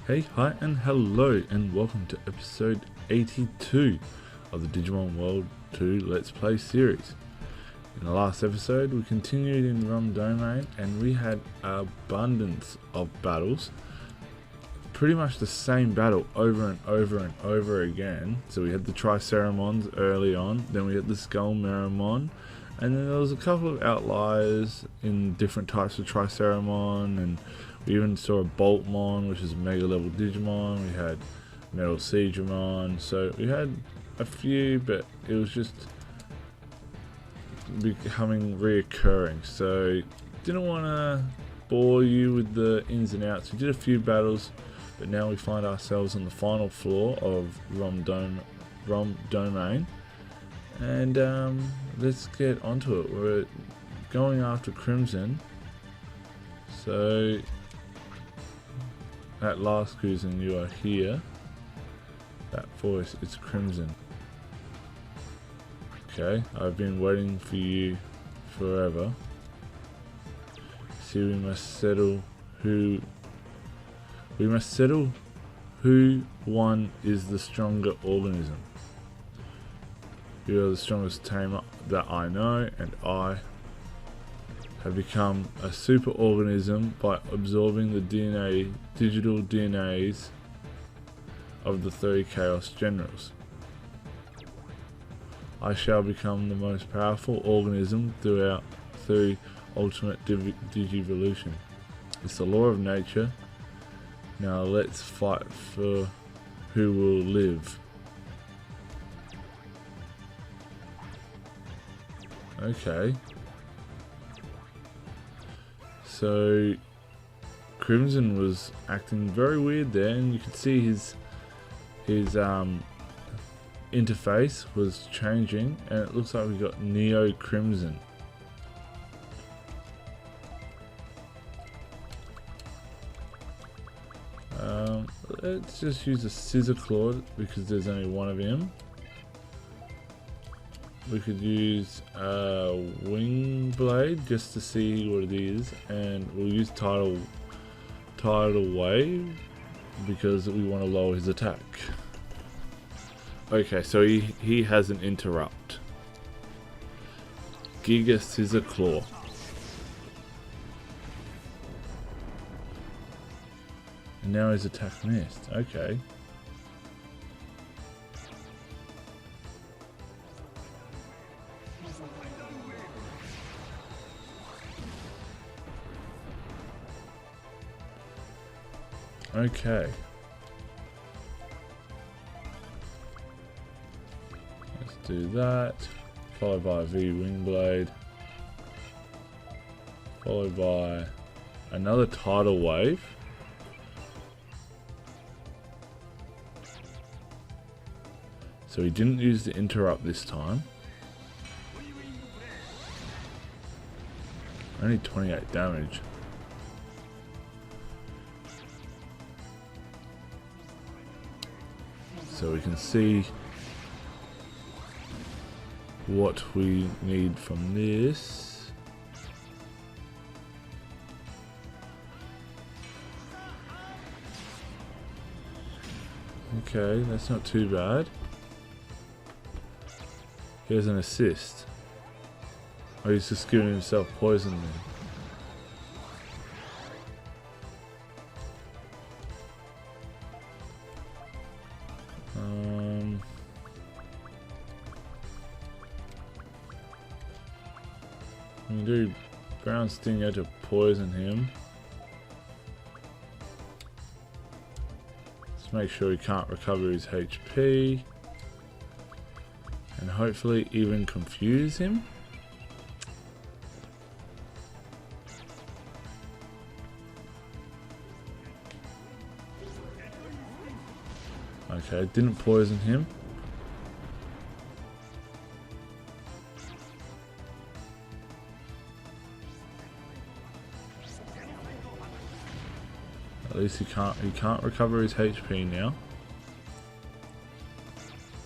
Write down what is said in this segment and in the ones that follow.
Hey, hi and hello and welcome to episode 82 of the Digimon World 2 Let's Play series. In the last episode we continued in Rum Domain and we had abundance of battles. Pretty much the same battle over and over and over again. So we had the Triceramons early on, then we had the Skullmeramon, and then there was a couple of outliers in different types of Triceramon, and we even saw a Boltmon, which is a mega level Digimon. We had Metal Siegramon, so we had a few, but it was just becoming reoccurring. So didn't want to bore you with the ins and outs. We did a few battles, but now we find ourselves on the final floor of Rum Domain, and let's get onto it. We're going after Crimson. So at last, Crimson, you are here. That voice is Crimson. Okay, I've been waiting for you forever. See, we must settle who one is the stronger organism. You are the strongest tamer that I know, and I have become a super organism by absorbing the digital DNAs of the 30 Chaos Generals. I shall become the most powerful organism through ultimate digivolution. It's the law of nature. Now let's fight for who will live. Okay. So Crimson was acting very weird there, and you could see his interface was changing, and it looks like we got NeoCrimson. Let's just use a Scissor Claw because there's only one of him. We could use a Wing Blade just to see what it is, and we'll use Tidal Wave because we want to lower his attack. Okay, so he has an interrupt. Giga Scissor Claw. And now his attack missed. Okay. Okay. Let's do that. Followed by a V Wing Blade. Followed by another Tidal Wave. So he didn't use the interrupt this time. Only 28 damage. So we can see what we need from this. Okay, that's not too bad. Here's an assist. Oh, he's just giving himself poison then. I'm gonna do Brown Stinger to poison him. Let's make sure he can't recover his HP. And hopefully even confuse him. Okay, didn't poison him. At least he can't recover his HP now.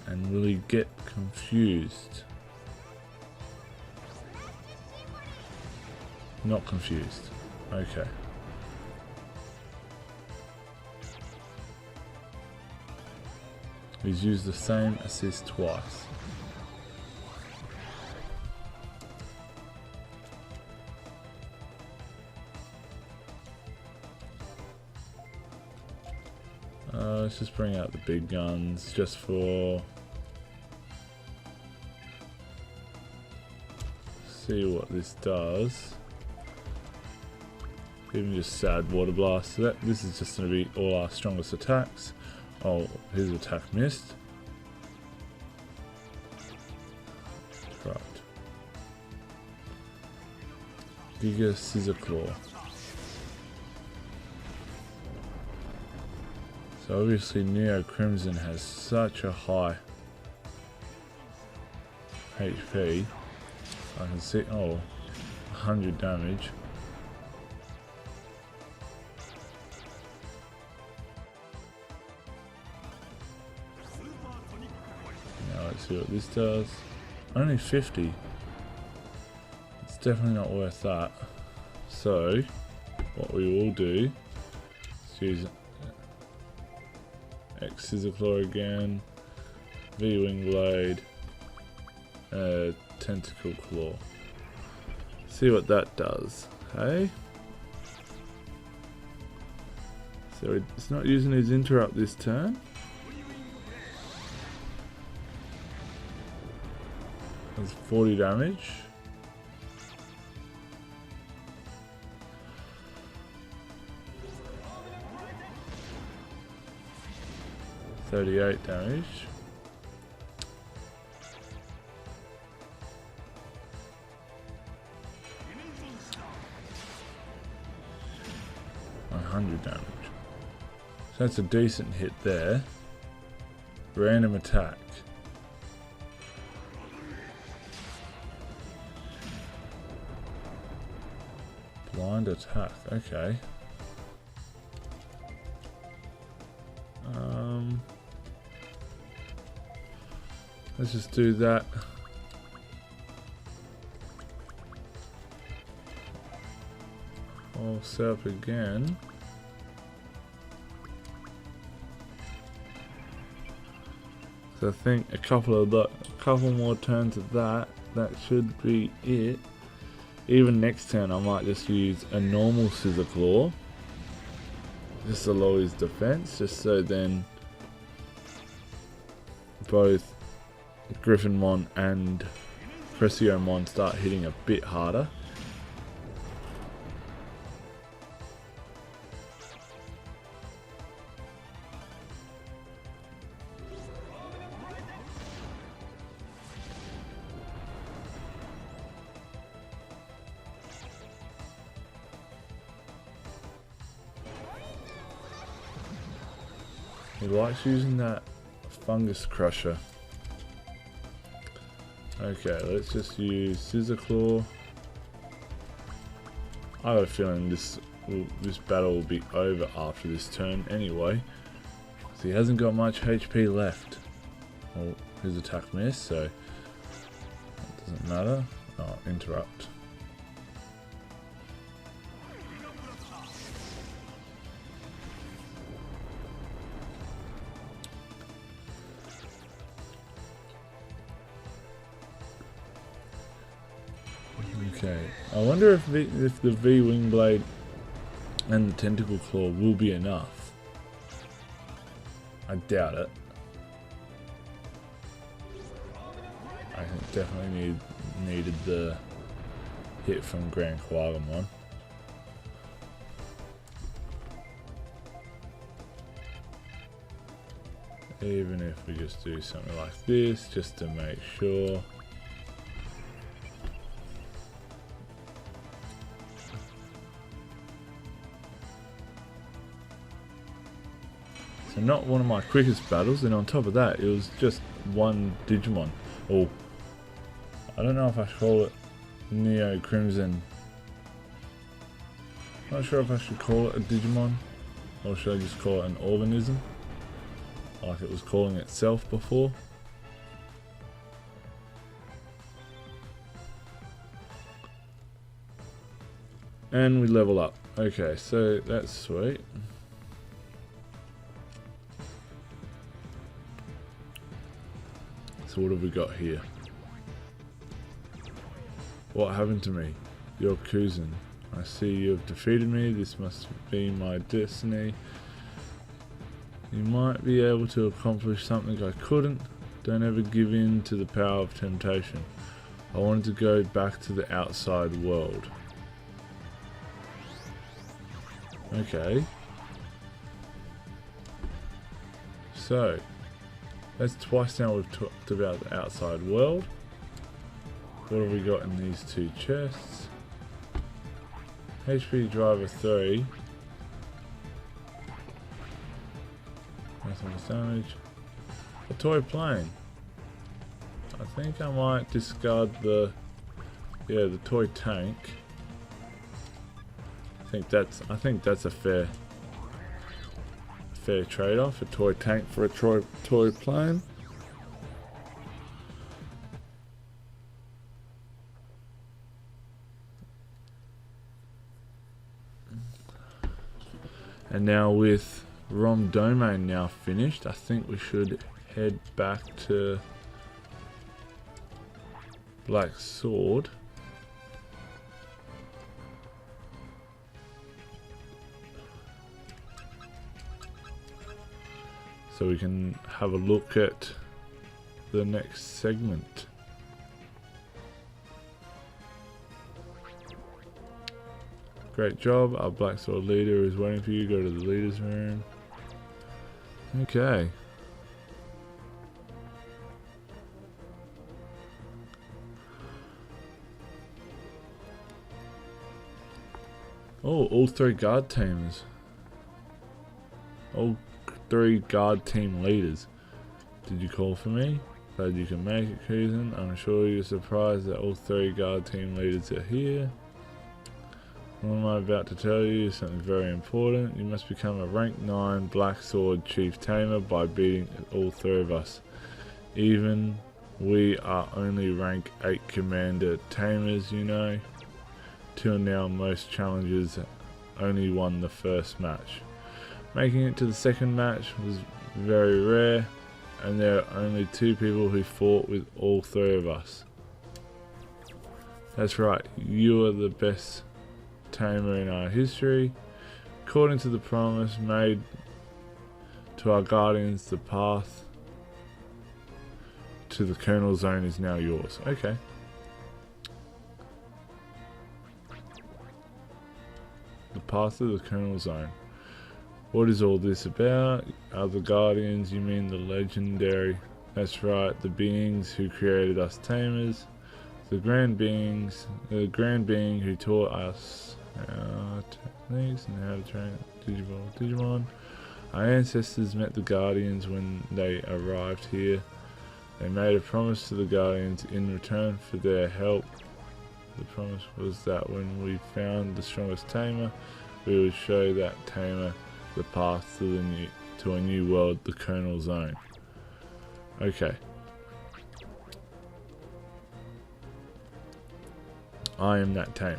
And will he get confused? Not confused. Okay. He's used the same assist twice. Let's just bring out the big guns just for... see what this does. Even just sad water blast. So this is just going to be all our strongest attacks. Oh, his attack missed. Right. Giga Scissor Claw. So obviously NeoCrimson has such a high HP. I can see, oh, 100 damage. Now let's see what this does. Only 50. It's definitely not worth that. So, what we will do is use X Scissor Claw again, V Wing Blade, Tentacle Claw. See what that does, hey? So it's not using his interrupt this turn. That's 40 damage. $38 damage. $100 damage. So that's a decent hit there. Random attack. Blind attack, okay. Let's just do that. I'll set up again. So I think a couple more turns of that should be it. Even next turn I might just use a normal Scissor Claw. Just to lower his defense, just so then both Griffinmon and Preciomon start hitting a bit harder. He likes using that Fungus Crusher. Okay, let's just use Scissor Claw. I have a feeling this battle will be over after this turn anyway. So he hasn't got much HP left. Well, his attack missed, so that doesn't matter. Oh, interrupt. Okay, I wonder if the V Wing Blade and the Tentacle Claw will be enough. I doubt it. I think definitely needed the hit from Grand Quagamon. Even if we just do something like this, just to make sure. So not one of my quickest battles, and on top of that, it was just one Digimon. Oh, I don't know if I should call it NeoCrimson. Not sure if I should call it a Digimon, or should I just call it an organism, like it was calling itself before. And we level up. Okay, so that's sweet. what have we got here? What happened to me? Your cousin. I see you have defeated me. This must be my destiny. You might be able to accomplish something I couldn't. Don't ever give in to the power of temptation. I wanted to go back to the outside world. Okay. So, that's twice now we've talked about the outside world. What have we got in these two chests? HP driver 3. Nothing damage. A toy plane. I think I might discard the toy tank. I think that's a fair trade-off. A toy tank for a toy plane. And now with ROM domain now finished, I think we should head back to Black Sword. So we can have a look at the next segment. Great job, our Black Sword leader is waiting for you. Go to the leader's room. Okay. Oh, all three guard teams. All three guard team leaders. Did you call for me? Glad you can make it, cousin. I'm sure you're surprised that all three guard team leaders are here. What am I about to tell you is something very important. You must become a rank 9 Black Sword Chief Tamer by beating all three of us. Even we are only rank 8 Commander Tamers, you know. Till now most challengers only won the first match. Making it to the second match was very rare, and there are only 2 people who fought with all 3 of us. That's right, you are the best tamer in our history. According to the promise made to our guardians, the path to the Colonel Zone is now yours. Okay. The path to the Colonel Zone. What is all this about? Are the guardians, you mean the legendary? That's right, the beings who created us tamers. The grand being who taught us techniques and how to train Digimon. Our ancestors met the Guardians when they arrived here. They made a promise to the Guardians in return for their help. The promise was that when we found the strongest tamer, we would show that tamer the path to a new world, the Colonel Zone. Okay. I am that tamer.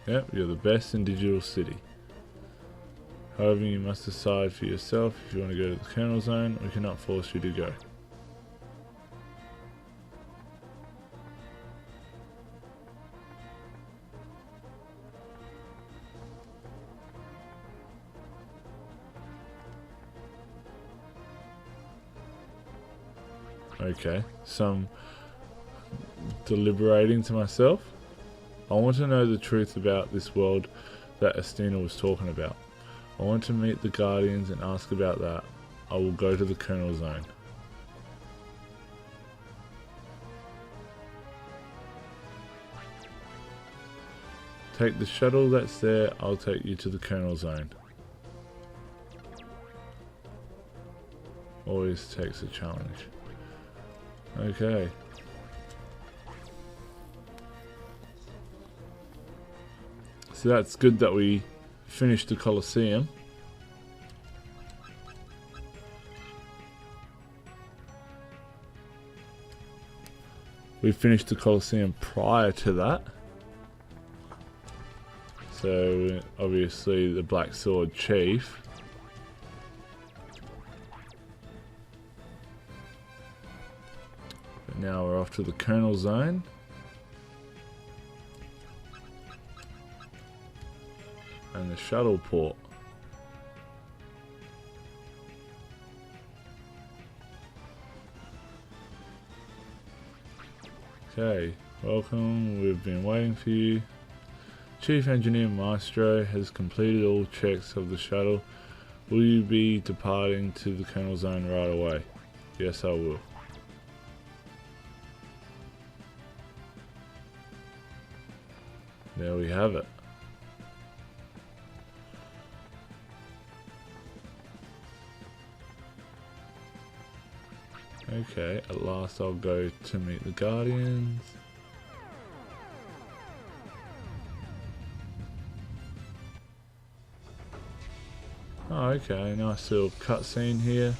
Yep, you're the best in Digital City. However, you must decide for yourself if you want to go to the Colonel Zone. We cannot force you to go. Okay, some deliberating to myself. I want to know the truth about this world that Estina was talking about. I want to meet the Guardians and ask about that. I will go to the Colonel Zone. Take the shuttle that's there, I'll take you to the Colonel Zone. Always takes a challenge. Okay. So that's good that we finished the Colosseum. We finished the Colosseum prior to that. So obviously the Black Sword Chief. Now we're off to the Colonel Zone. And the shuttle port. Okay, welcome, we've been waiting for you. Chief Engineer Maestro has completed all checks of the shuttle. Will you be departing to the Colonel Zone right away? Yes, I will. There we have it. Okay, at last I'll go to meet the Guardians. Oh, okay, nice little cutscene here.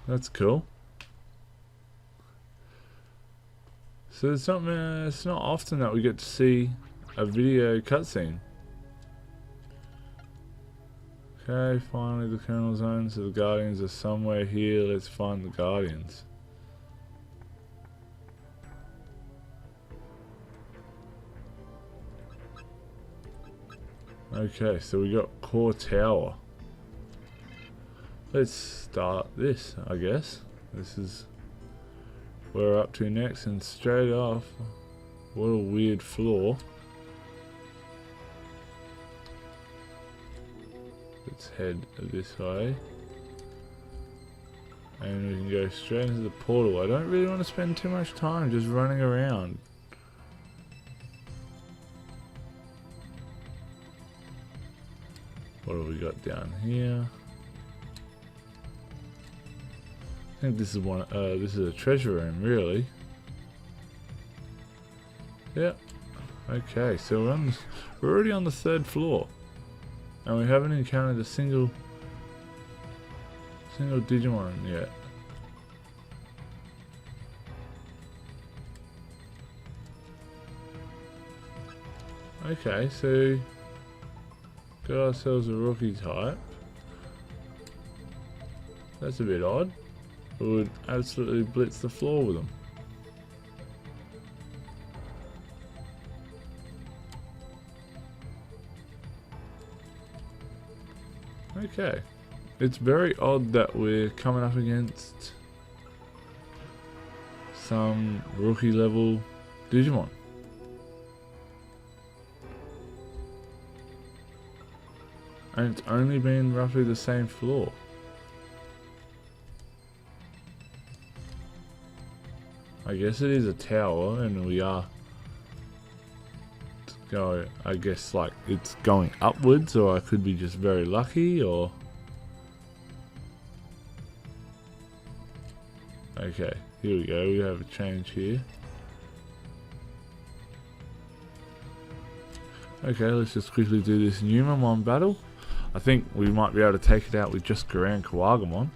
That's cool. So it's not often that we get to see a video cutscene. Okay, finally the Colonel Zone, so the Guardians are somewhere here. Let's find the Guardians. Okay, so we got Core Tower. Let's start this, I guess. This is where we're up to next, and straight off, what a weird floor. Let's head this way. And we can go straight into the portal. I don't really want to spend too much time just running around. What have we got down here? I think this is one. This is a treasure room, really. Yep. Okay, so we're already on the 3rd floor, and we haven't encountered a single Digimon yet. Okay, so got ourselves a rookie type. That's a bit odd. We would absolutely blitz the floor with them. Okay. It's very odd that we're coming up against some rookie level Digimon. And it's only been roughly the same floor. I guess it is a tower, and we are go. I guess like it's going upwards, or I could be just very lucky, or okay. Here we go. We have a change here. Okay, let's just quickly do this Numamon battle. I think we might be able to take it out with just Grand Kawagamon.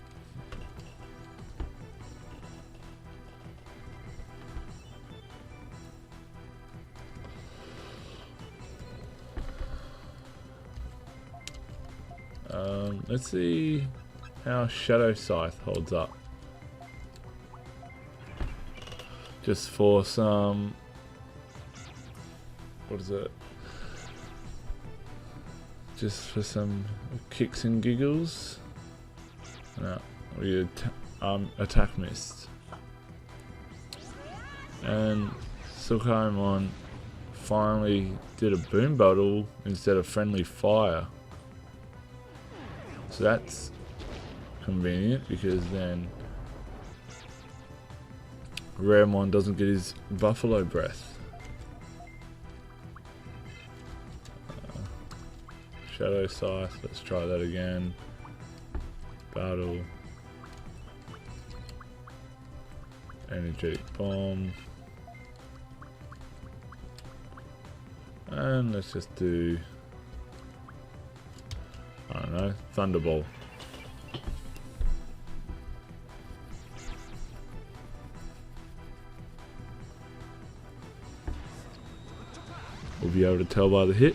Let's see how Shadow Scythe holds up. Just for some, what is it? Just for some kicks and giggles. No, we attack missed. And Silkaimon finally did a boom battle instead of friendly fire. So that's convenient, because then Raremon doesn't get his buffalo breath. Shadow Scythe, let's try that again. Battle. Energetic Bomb. And let's just do, I don't know, Thunderbolt. We'll be able to tell by the hit.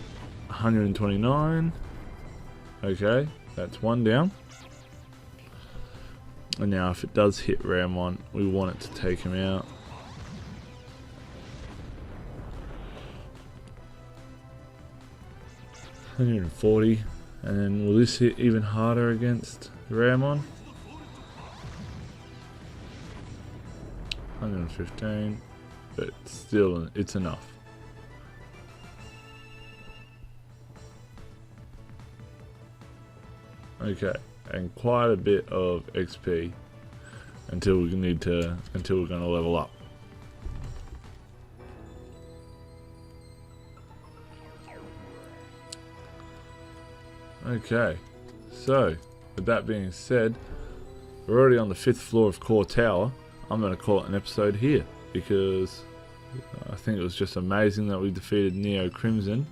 129. Okay, that's one down. And now if it does hit Ramon, we want it to take him out. $140. And then will this hit even harder against Ramon? 115. But still, it's enough. Okay, and quite a bit of XP until we're going to level up. Okay, so with that being said, we're already on the 5th floor of Core Tower. I'm going to call it an episode here because I think it was just amazing that we defeated NeoCrimson,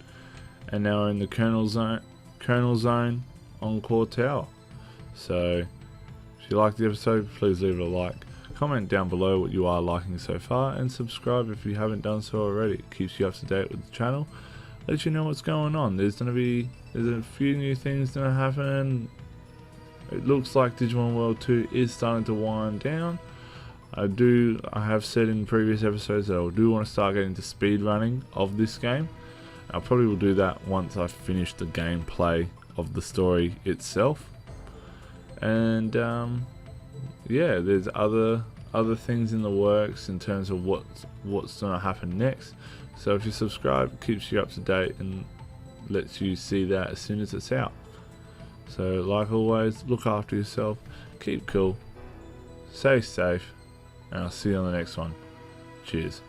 and now we're in the Kernel Zone on Core Tower. So if you liked the episode, please leave it a like, comment down below what you are liking so far, and subscribe if you haven't done so already. It keeps you up to date with the channel, let you know what's going on. There's a few new things gonna happen. It looks like Digimon World 2 is starting to wind down. I have said in previous episodes that I do want to start getting into speed running of this game. I probably will do that once I finish the gameplay of the story itself. And yeah, there's other things in the works in terms of what's gonna happen next. So if you subscribe, it keeps you up to date and lets you see that as soon as it's out. So like always, look after yourself, keep cool, stay safe, and I'll see you on the next one. Cheers.